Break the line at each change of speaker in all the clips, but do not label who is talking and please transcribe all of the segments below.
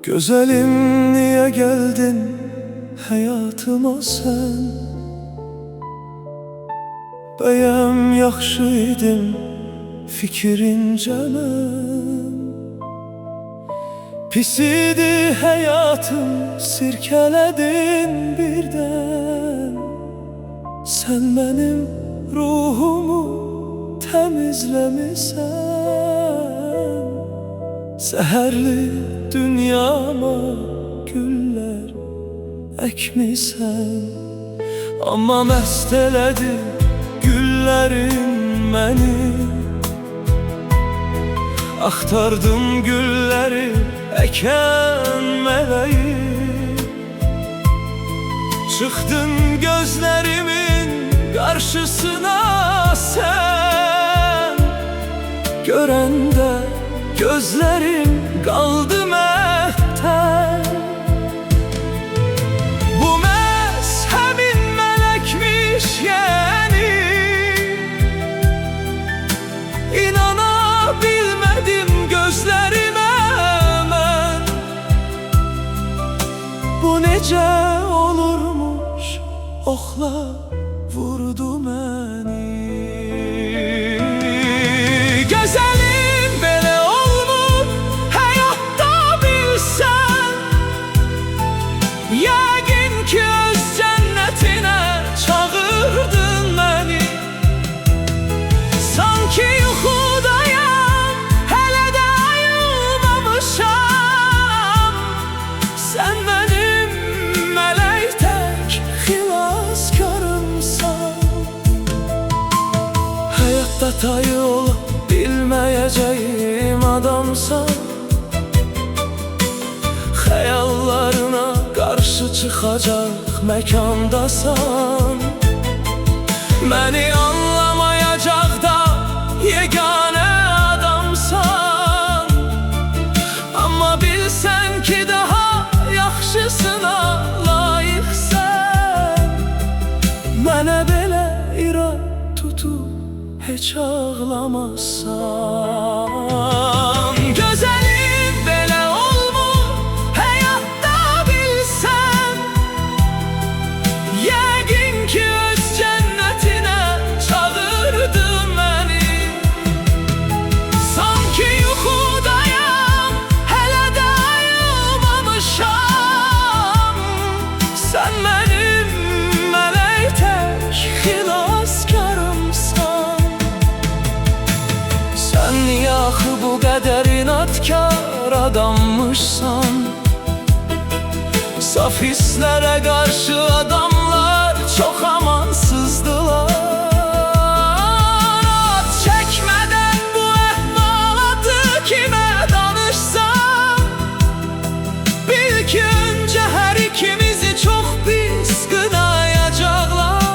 Güzelim, niye geldin hayatıma sen? Bəyəm yaxşı idim fikrincə mən. Pis idi həyatım, sirkələdin birdən. Sən mənim ruhumu təmizləmisən. Səhərli dünyama güller əkmisən. Amma məst elədi güllərin məni. Axtardım gülləri əkən mələyi. Çıxdın gözlərimin qarşısına sən. Görəndə gözlərim qaldı məhtər. Bu məhz həmin mələkmiş yəni. İnana bilmədim gözlərimə mən. Bu necə olurmuş, oxla vurdu məni. Gözəlim, belə olmur həyatda bilsən. Yəqin ki öz cənnətinə çağırdın məni. Sanki yuxudayam, hələ də ayılmamışam. Sən mənim mələk tək xilaskarımsan. Həyatda tayı ola bilməyəcəyim adamsan. Xəyallarına qarşı çıxacaq məkandasan. Məni anlamayacaq da yeganə adamsan. Amma bilsən ki daha yaxşısına layiqsən. Mənə belə irad tutub heç ağlamazsan. Gözəlim, belə olmur həyatda bilsən. Yəqin ki öz cənnətinə çağırdın məni. Sanki yuxudayam, hələ də ayılmamışam. Sən mənim mələk tək xilaskarımsan. Sən niyə axı bu qədər inadkar adammışsan? Saf hisslərə qarşı adamlar çox amansızdılar. Çəkmədən bu əhvalatı kimə danışsam, bil ki öncə hər ikimizi çox pis qınayacaqlar.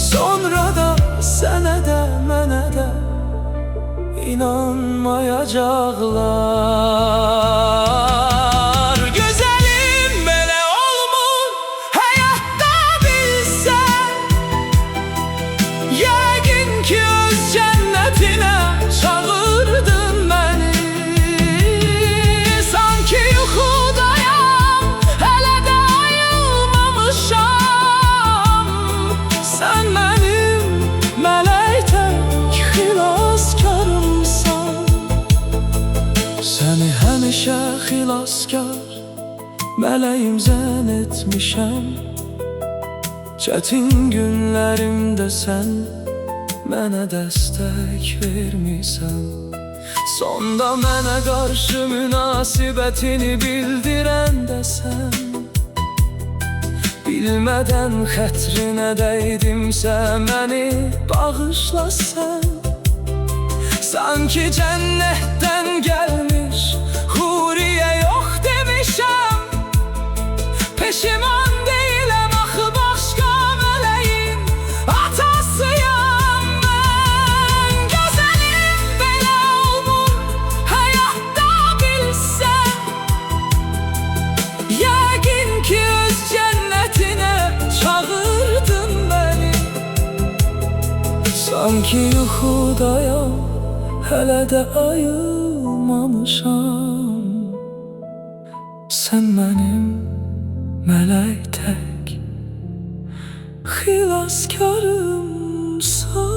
Sonra da sənə də mənə də inanmayacaqlar. Gözəlim, belə olmur həyatda bilsən. Yəqin ki öz cənnətinə çağırdın məni. Sanki yuxudayam, hələ də ayılmamışam. Sən mənim mələk tək xilaskarımsan. Səni həmişə xilaskar mələyim zənn etmişəm. Çətin günlərimdə sən mənə dəstək vermisən. Sonda mənə qarşı münasibətini bildirəndə sən. Bilmədən xətrinə dəydimsə məni bağışla sən. Sanki cənnətdən gəlmiş huriyə yox demişəm. Peşiman deyiləm axı başqa mələyin atasıyam mən. Gözəlim, belə olmur həyatda bilsən. Yəqin ki öz cənnətinə çağırdın məni. Sanki yuxudayam, hələ də ayılmamışam. Sen mənim mələk tək xilaskarımsan.